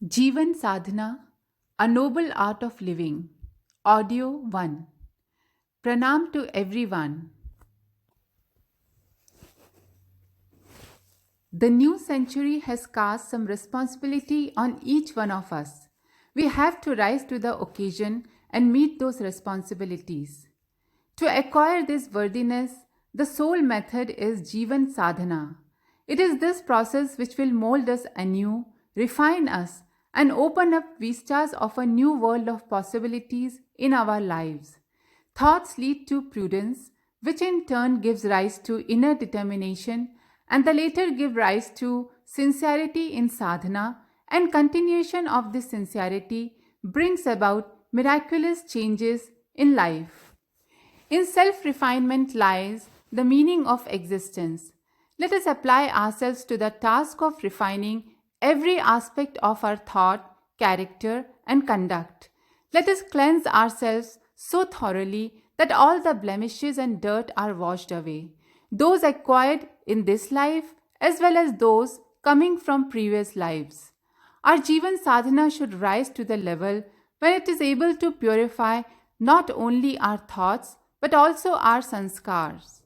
Jivan Sadhana, a noble art of living. Audio 1. Pranam to everyone. The new century has cast some responsibility on each one of us. We have to rise to the occasion and meet those responsibilities. To acquire this worthiness, the sole method is Jivan Sadhana. It is this process which will mold us anew, refine us, and open up vistas of a new world of possibilities in our lives. Thoughts lead to prudence, which in turn gives rise to inner determination, and the later give rise to sincerity in sadhana, and continuation of this sincerity brings about miraculous changes in life. In self refinement lies the meaning of existence. Let us apply ourselves to the task of refining every aspect of our thought, character, and conduct. Let us cleanse ourselves so thoroughly that all the blemishes and dirt are washed away, those acquired in this life as well as those coming from previous lives. Our Jivan Sadhana should rise to the level when it is able to purify not only our thoughts but also our sanskars.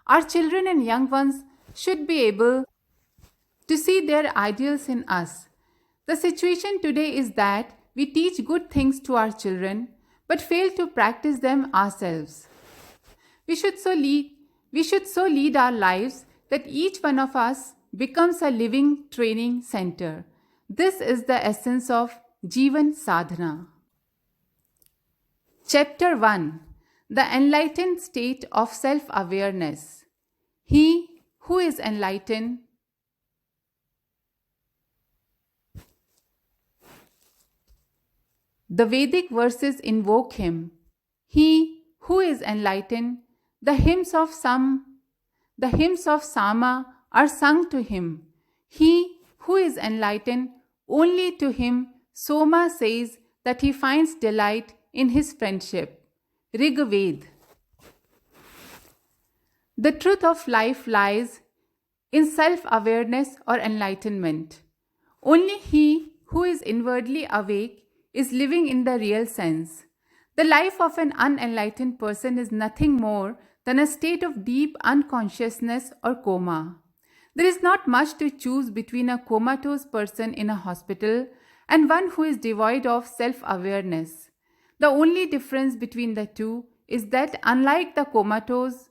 Our children and young ones should be able to see their ideals in us. The situation today is that we teach good things to our children but fail to practice them ourselves. We should so lead our lives that each one of us becomes a living training center. This is the essence of Jivan Sadhana. Chapter 1. The enlightened state of self-awareness. He who is enlightened The Vedic verses invoke him. He who is enlightened, the hymns of Sama are sung to him. He who is enlightened, only to him Soma says that he finds delight in his friendship. Rig Ved. The truth of life lies in self-awareness or enlightenment. Only he who is inwardly awake is living in the real sense. The life of an unenlightened person is nothing more than a state of deep unconsciousness or coma. There is not much to choose between a comatose person in a hospital and one who is devoid of self-awareness. The only difference between the two is that unlike the comatose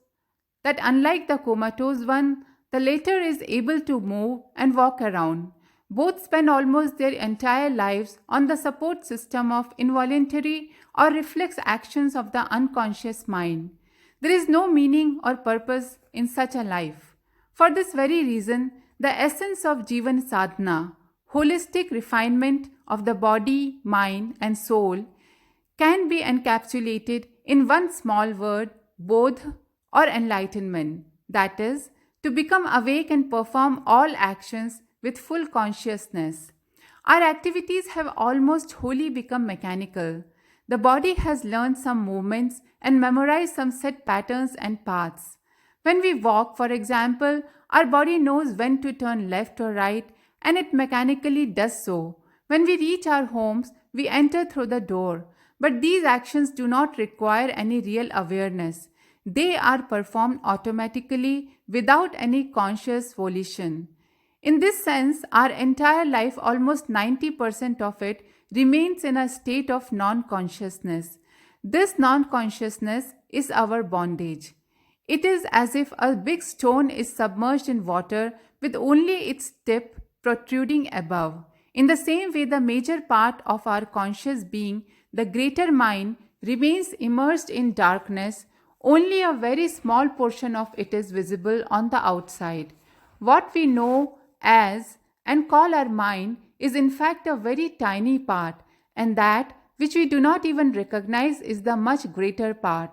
one, the latter is able to move and walk around. Both spend almost their entire lives on the support system of involuntary or reflex actions of the unconscious mind. There is no meaning or purpose in such a life. For this very reason, the essence of Jivan Sadhana, holistic refinement of the body, mind, and soul, can be encapsulated in one small word, bodh or enlightenment, that is, to become awake and perform all actions with full consciousness. Our activities have almost wholly become mechanical. The body has learned some movements and memorized some set patterns and paths. When we walk, for example, our body knows when to turn left or right, and it mechanically does so. When we reach our homes, we enter through the door. But these actions do not require any real awareness. They are performed automatically without any conscious volition. In this sense, our entire life, almost 90% of it, remains in a state of non-consciousness. This non-consciousness is our bondage. It is as if a big stone is submerged in water with only its tip protruding above. In the same way, the major part of our conscious being, the greater mind, remains immersed in darkness. Only a very small portion of it is visible on the outside. What we know as and call our mind is in fact a very tiny part, and that which we do not even recognize is the much greater part.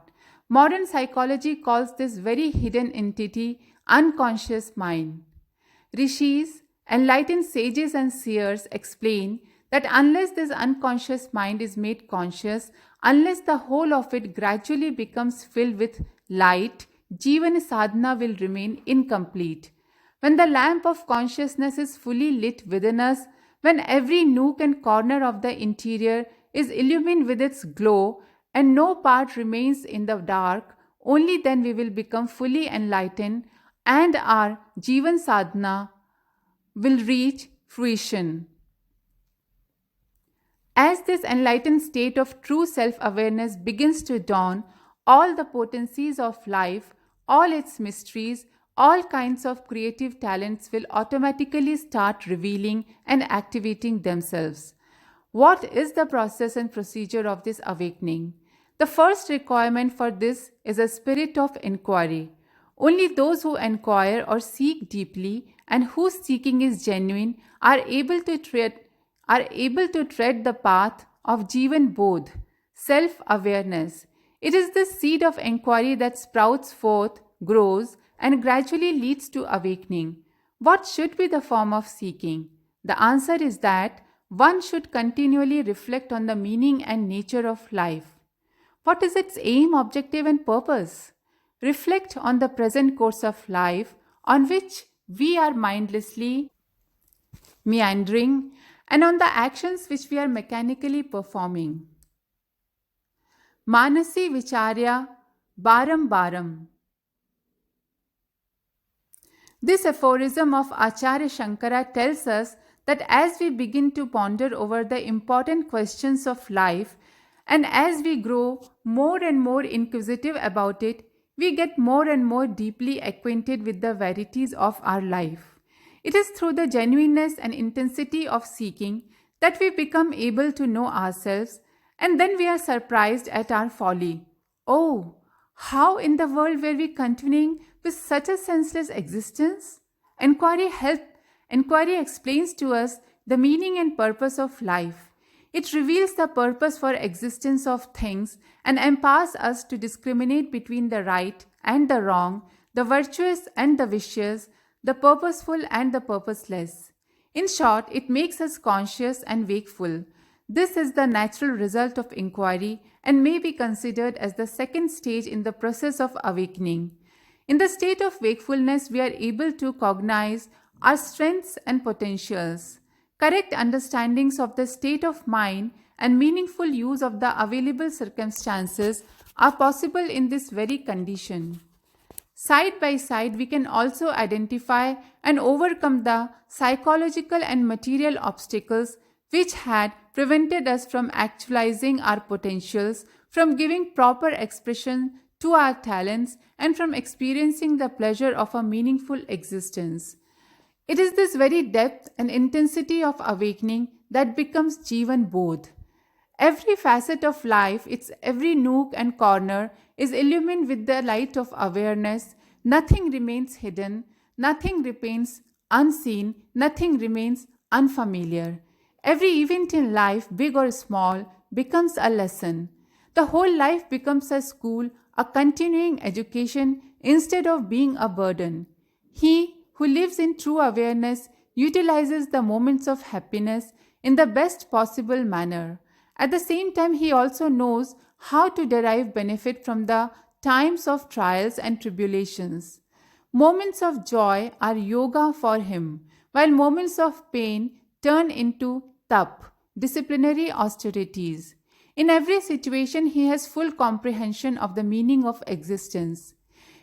Modern psychology calls this very hidden entity unconscious mind. Rishis, enlightened sages and seers explain that unless this unconscious mind is made conscious, unless the whole of it gradually becomes filled with light, Jivan Sadhana will remain incomplete. When the lamp of consciousness is fully lit within us, when every nook and corner of the interior is illumined with its glow and no part remains in the dark, only then we will become fully enlightened and our Jivan Sadhana will reach fruition. As this enlightened state of true self-awareness begins to dawn, all the potencies of life, all its mysteries, all kinds of creative talents will automatically start revealing and activating themselves. What is the process and procedure of this awakening? The first requirement for this is a spirit of inquiry. Only those who inquire or seek deeply and whose seeking is genuine are able to tread the path of Jivan Bodh, self-awareness. It is this seed of inquiry that sprouts forth, grows, and gradually leads to awakening. What should be the form of seeking? The answer is that one should continually reflect on the meaning and nature of life. What is its aim, objective, and purpose? Reflect on the present course of life on which we are mindlessly meandering and on the actions which we are mechanically performing. Manasi Vicharya Baram Baram. This aphorism of Acharya Shankara tells us that as we begin to ponder over the important questions of life and as we grow more and more inquisitive about it, we get more and more deeply acquainted with the verities of our life. It is through the genuineness and intensity of seeking that we become able to know ourselves, and then we are surprised at our folly. Oh, how in the world were we continuing with such a senseless existence? Inquiry explains to us the meaning and purpose of life. It reveals the purpose for existence of things and empowers us to discriminate between the right and the wrong, the virtuous and the vicious, the purposeful and the purposeless. In short, it makes us conscious and wakeful. This is the natural result of inquiry and may be considered as the second stage in the process of awakening. In the state of wakefulness, we are able to cognize our strengths and potentials. Correct understandings of the state of mind and meaningful use of the available circumstances are possible in this very condition. Side by side, we can also identify and overcome the psychological and material obstacles which had prevented us from actualizing our potentials, from giving proper expression to our talents, and from experiencing the pleasure of a meaningful existence. It is this very depth and intensity of awakening that becomes Jivan Bodh. Every facet of life, its every nook and corner, is illumined with the light of awareness. Nothing remains hidden, nothing remains unseen, nothing remains unfamiliar. Every event in life, big or small, becomes a lesson. The whole life becomes a school, a continuing education instead of being a burden. He who lives in true awareness utilizes the moments of happiness in the best possible manner. At the same time, he also knows how to derive benefit from the times of trials and tribulations. Moments of joy are yoga for him, while moments of pain turn into tap, disciplinary austerities. In every situation, he has full comprehension of the meaning of existence.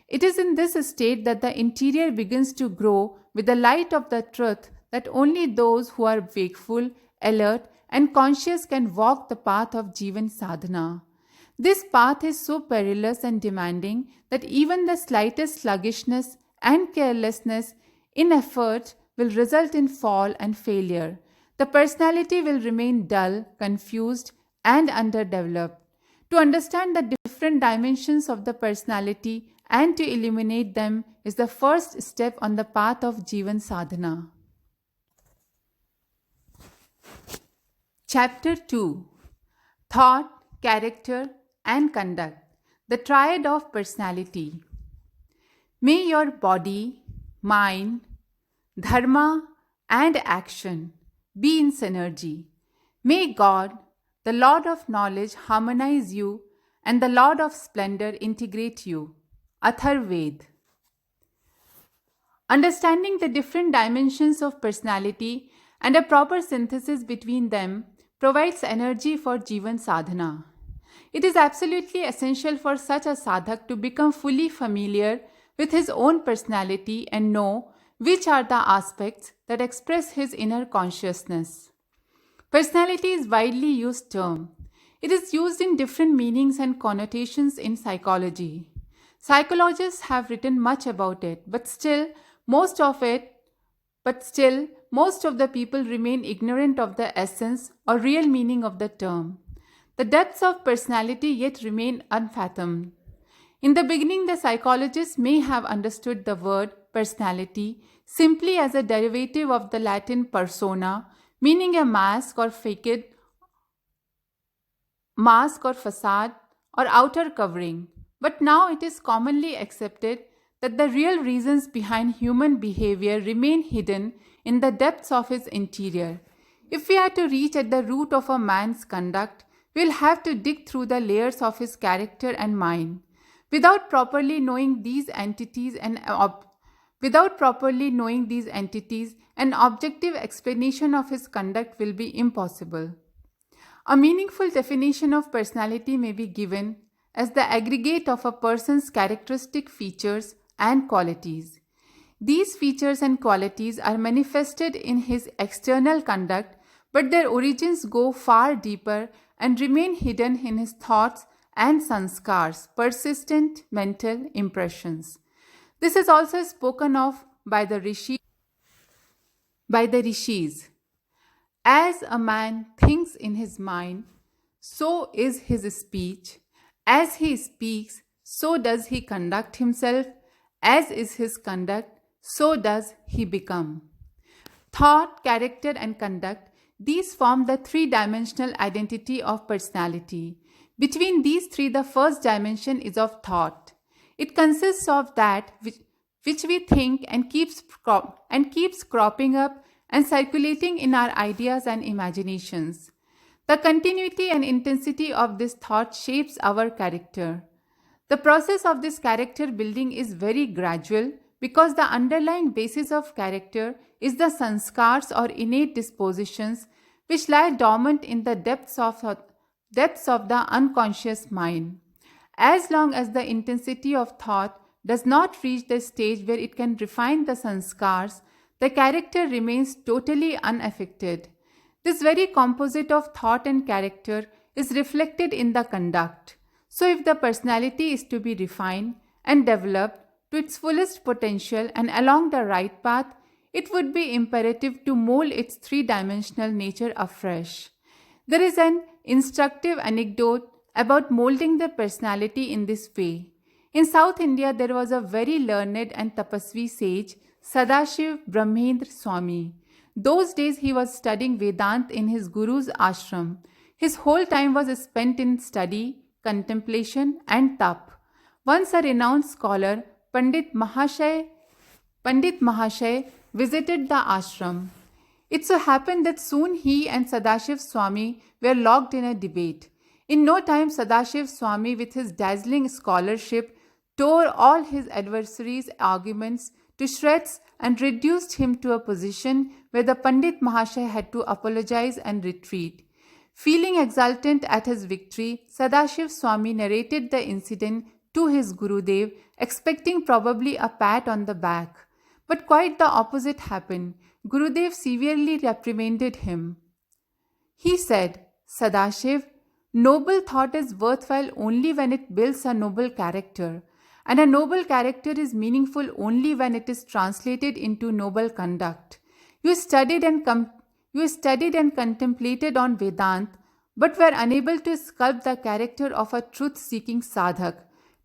It is in this state that the interior begins to grow with the light of the truth that only those who are wakeful, alert, and conscious can walk the path of Jivan Sadhana. This path is so perilous and demanding that even the slightest sluggishness and carelessness in effort will result in fall and failure. The personality will remain dull, confused, and underdeveloped. To understand the different dimensions of the personality and to eliminate them is the first step on the path of Jivan Sadhana. Chapter 2: Thought, Character, and Conduct. The Triad of Personality. May your body, mind, dharma, and action be in synergy. May God, the Lord of knowledge, harmonize you, and the Lord of splendor integrate you. Atharved. Understanding the different dimensions of personality and a proper synthesis between them provides energy for Jivan Sadhana. It is absolutely essential for such a sadhak to become fully familiar with his own personality and know which are the aspects that express his inner consciousness. Personality is widely used term. It is used in different meanings and connotations in psychology. Psychologists have written much about it, but still most of the people remain ignorant of the essence or real meaning of the term. The depths of personality yet remain unfathomed. In the beginning, the psychologists may have understood the word personality simply as a derivative of the Latin persona, meaning a mask or facade or outer covering. But now it is commonly accepted that the real reasons behind human behavior remain hidden in the depths of his interior. If we are to reach at the root of a man's conduct, we will have to dig through the layers of his character and mind. Without properly knowing these entities, an objective explanation of his conduct will be impossible. A meaningful definition of personality may be given as the aggregate of a person's characteristic features and qualities. These features and qualities are manifested in his external conduct, but their origins go far deeper and remain hidden in his thoughts and sanskars, persistent mental impressions. This is also spoken of by the rishis. As a man thinks in his mind, so is his speech. As he speaks, so does he conduct himself. As is his conduct, so does he become. Thought, character, and conduct, these form the three-dimensional identity of personality. Between these three, the first dimension is of thought. It consists of that which we think and keeps cropping up and circulating in our ideas and imaginations. The continuity and intensity of this thought shapes our character. The process of this character building is very gradual because the underlying basis of character is the sanskars or innate dispositions which lie dormant in the depths of the unconscious mind. As long as the intensity of thought does not reach the stage where it can refine the sanskars, the character remains totally unaffected. This very composite of thought and character is reflected in the conduct. So if the personality is to be refined and developed to its fullest potential and along the right path, it would be imperative to mold its three-dimensional nature afresh. There is an instructive anecdote about molding the personality in this way. In South India, there was a very learned and tapasvi sage, Sadashiv Brahmendra Swami. Those days he was studying Vedant in his guru's ashram. His whole time was spent in study, contemplation and tap. Once a renowned scholar, Pandit Mahashay, visited the ashram. It so happened that soon he and Sadashiv Swami were locked in a debate. In no time, Sadashiv Swami, with his dazzling scholarship, tore all his adversaries' arguments to shreds and reduced him to a position where the Pandit Mahashay had to apologize and retreat. Feeling exultant at his victory, Sadashiv Swami narrated the incident to his Gurudev, expecting probably a pat on the back. But quite the opposite happened. Gurudev severely reprimanded him. He said, "Sadashiv, noble thought is worthwhile only when it builds a noble character, and a noble character is meaningful only when it is translated into noble conduct. You studied and contemplated on Vedant, but were unable to sculpt the character of a truth-seeking sadhak,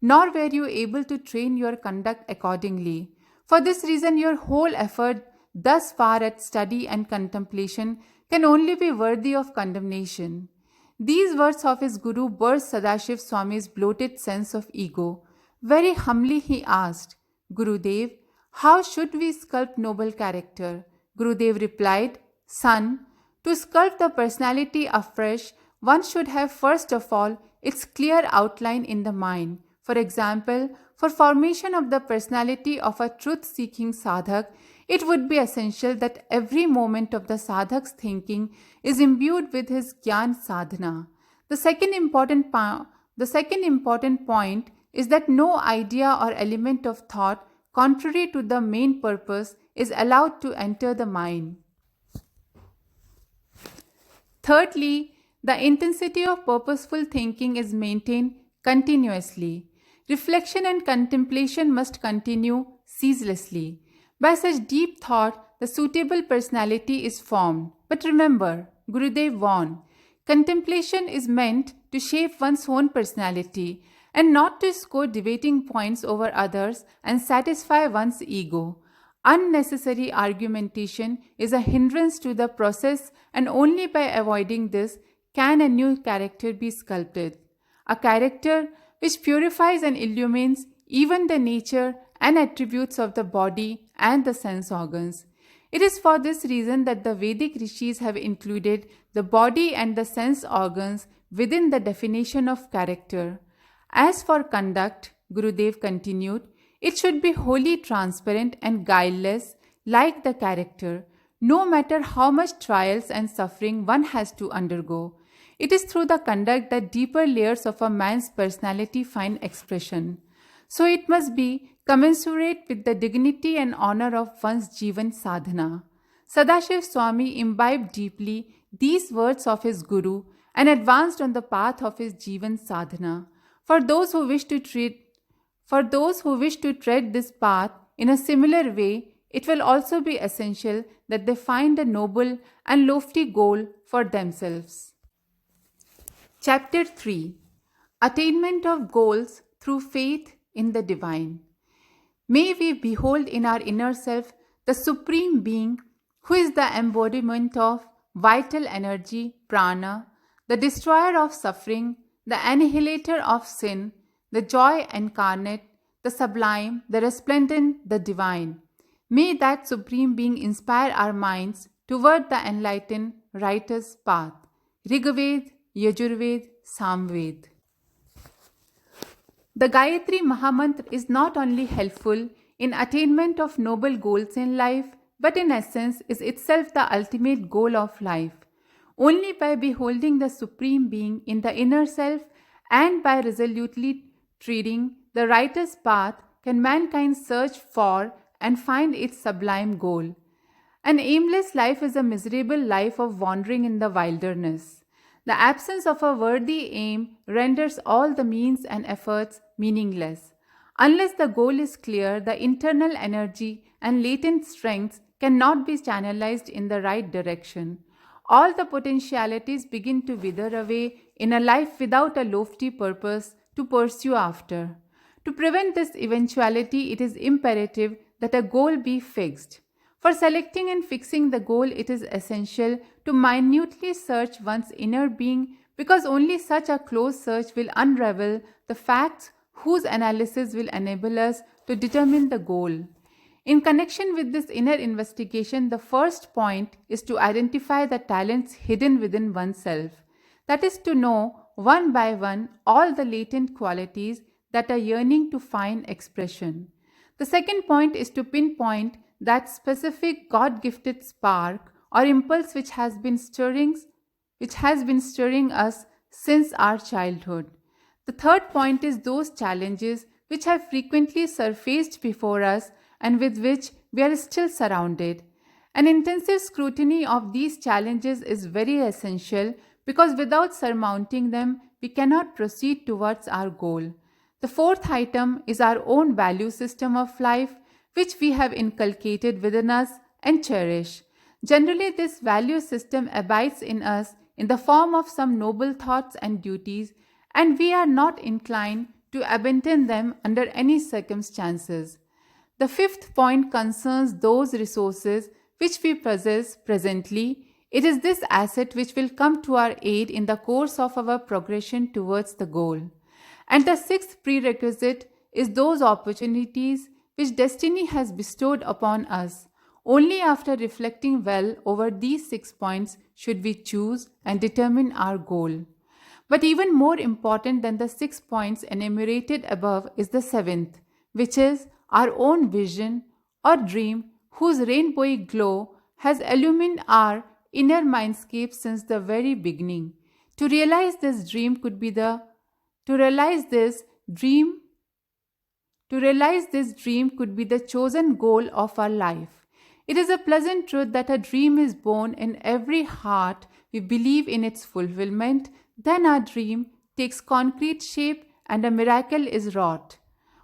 nor were you able to train your conduct accordingly. For this reason, your whole effort thus far at study and contemplation can only be worthy of condemnation." These words of his guru burst Sadashiv Swami's bloated sense of ego. Very humbly he asked, "Gurudev, how should we sculpt noble character?" Gurudev replied, "Son, to sculpt the personality afresh, one should have first of all its clear outline in the mind. For example, for formation of the personality of a truth-seeking sadhak, It would be essential that every moment of the sadhak's thinking is imbued with his Jivan Sadhana. The second important point is that no idea or element of thought contrary to the main purpose is allowed to enter the mind. Thirdly, the intensity of purposeful thinking is maintained continuously. Reflection and contemplation must continue ceaselessly. By such deep thought, the suitable personality is formed. But remember, Gurudev warned, contemplation is meant to shape one's own personality and not to score debating points over others and satisfy one's ego. Unnecessary argumentation is a hindrance to the process, and only by avoiding this can a new character be sculpted. A character which purifies and illumines even the nature and attributes of the body and the sense organs. It is for this reason that the Vedic rishis have included the body and the sense organs within the definition of character. As for conduct, Gurudev continued, it should be wholly transparent and guileless like the character, no matter how much trials and suffering one has to undergo. It is through the conduct that deeper layers of a man's personality find expression. So it must be commensurate with the dignity and honor of one's Jivan Sadhana. Sadashiv Swami imbibed deeply these words of his Guru and advanced on the path of his Jivan Sadhana. For those who wish to tread this path in a similar way, it will also be essential that they find a noble and lofty goal for themselves. Chapter 3. Attainment of Goals Through Faith in the Divine. May we behold in our inner self the Supreme Being who is the embodiment of vital energy, prana, the destroyer of suffering, the annihilator of sin, the joy incarnate, the sublime, the resplendent, the divine. May that Supreme Being inspire our minds toward the enlightened, righteous path. Rigved, Yajurved, Samved. The Gayatri Mahamantra is not only helpful in attainment of noble goals in life, but in essence is itself the ultimate goal of life. Only by beholding the Supreme Being in the inner self and by resolutely treading the righteous path can mankind search for and find its sublime goal. An aimless life is a miserable life of wandering in the wilderness. The absence of a worthy aim renders all the means and efforts meaningless. Unless the goal is clear, the internal energy and latent strengths cannot be channelized in the right direction. All the potentialities begin to wither away in a life without a lofty purpose to pursue after. To prevent this eventuality, it is imperative that a goal be fixed. For selecting and fixing the goal, it is essential to minutely search one's inner being, because only such a close search will unravel the facts whose analysis will enable us to determine the goal. In connection with this inner investigation, the first point is to identify the talents hidden within oneself. That is to know one by one all the latent qualities that are yearning to find expression. The second point is to pinpoint that specific God-gifted spark or impulse which has been stirring us since our childhood. The third point is those challenges which have frequently surfaced before us and with which we are still surrounded. An intensive scrutiny of these challenges is very essential, because without surmounting them, we cannot proceed towards our goal. The fourth item is our own value system of life, which we have inculcated within us and cherish. Generally, this value system abides in us in the form of some noble thoughts and duties, and we are not inclined to abandon them under any circumstances. The fifth point concerns those resources which we possess presently. It is this asset which will come to our aid in the course of our progression towards the goal. And the sixth prerequisite is those opportunities which destiny has bestowed upon us. Only after reflecting well over these 6 points should we choose and determine our goal. But even more important than the 6 points enumerated above is the seventh, which is our own vision or dream, whose rainbowy glow has illumined our inner mindscape since the very beginning. To realize this dream could be the to realize this dream To realize this dream could be the chosen goal of our life. It is a pleasant truth that a dream is born in every heart. We believe in its fulfillment, then our dream takes concrete shape and a miracle is wrought.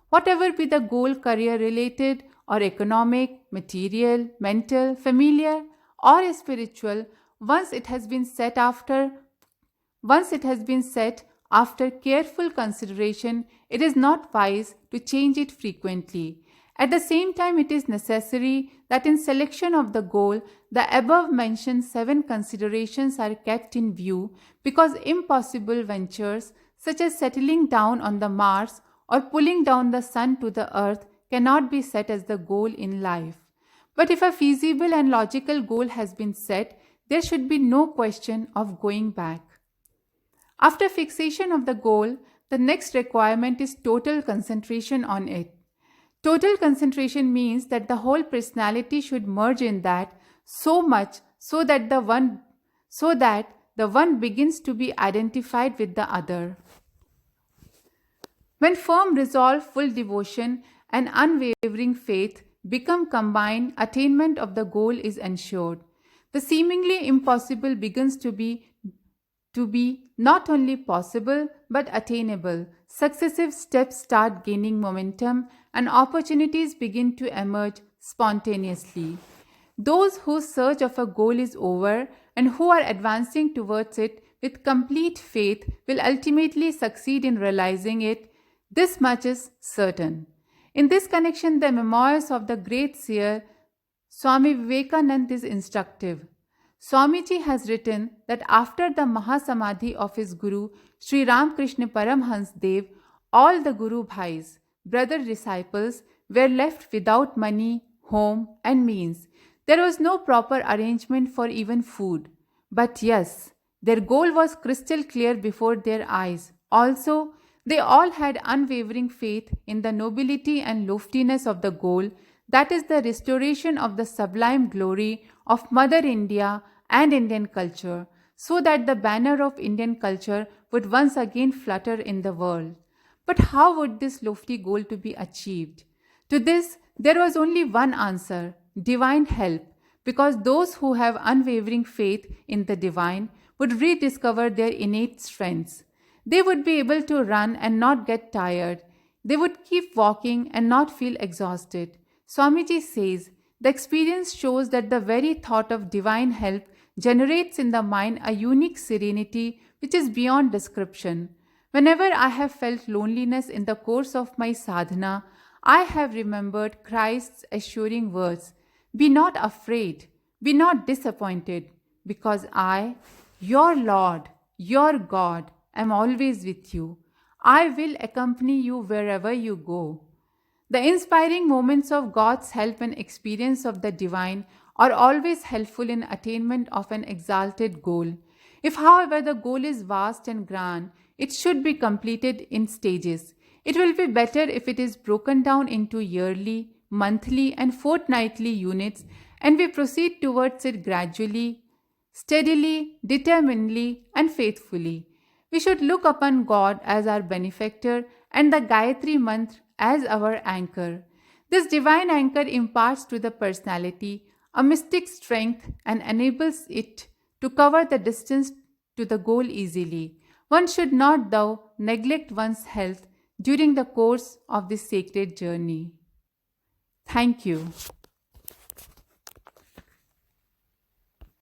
Whatever be the goal, career related or economic, material, mental, familiar, or spiritual, once it has been set after careful consideration, it is not wise to change it frequently. At the same time, it is necessary that in selection of the goal, the above mentioned 7 considerations are kept in view, because impossible ventures such as settling down on the Mars or pulling down the sun to the earth cannot be set as the goal in life. But if a feasible and logical goal has been set, there should be no question of going back. After fixation of the goal, the next requirement is total concentration on it. Total concentration means that the whole personality should merge in that so much so that the one begins to be identified with the other. When firm resolve, full devotion, and unwavering faith become combined, attainment of the goal is ensured. The seemingly impossible begins to be not only possible but attainable. Successive steps start gaining momentum and opportunities begin to emerge spontaneously. Those whose search of a goal is over and who are advancing towards it with complete faith will ultimately succeed in realizing it. This much is certain. In this connection, the memoirs of the great seer Swami Vivekananda is instructive. Swamiji has written that after the Mahasamadhi of his Guru Sri Ramakrishna Paramhans Dev, all the Guru Bhais, brother disciples, were left without money, home, and means. There was no proper arrangement for even food. But yes, their goal was crystal clear before their eyes. Also, they all had unwavering faith in the nobility and loftiness of the goal, that is the restoration of the sublime glory of Mother India and Indian culture, so that the banner of Indian culture would once again flutter in the world. But how would this lofty goal to be achieved? To this, there was only one answer: divine help, because those who have unwavering faith in the divine would rediscover their innate strengths. They would be able to run and not get tired. They would keep walking and not feel exhausted. Swamiji says, the experience shows that the very thought of divine help generates in the mind a unique serenity which is beyond description. Whenever I have felt loneliness in the course of my sadhana, I have remembered Christ's assuring words, "Be not afraid, be not disappointed, because I, your Lord, your God, am always with you. I will accompany you wherever you go." The inspiring moments of God's help and experience of the divine are always helpful in attainment of an exalted goal. If, however, the goal is vast and grand, it should be completed in stages. It will be better if it is broken down into yearly, monthly, and fortnightly units, and we proceed towards it gradually, steadily, determinedly, and faithfully. We should look upon God as our benefactor and the Gayatri Mantra as our anchor. This divine anchor imparts to the personality a mystic strength and enables it to cover the distance to the goal easily. One should not, though, neglect one's health during the course of this sacred journey. Thank you.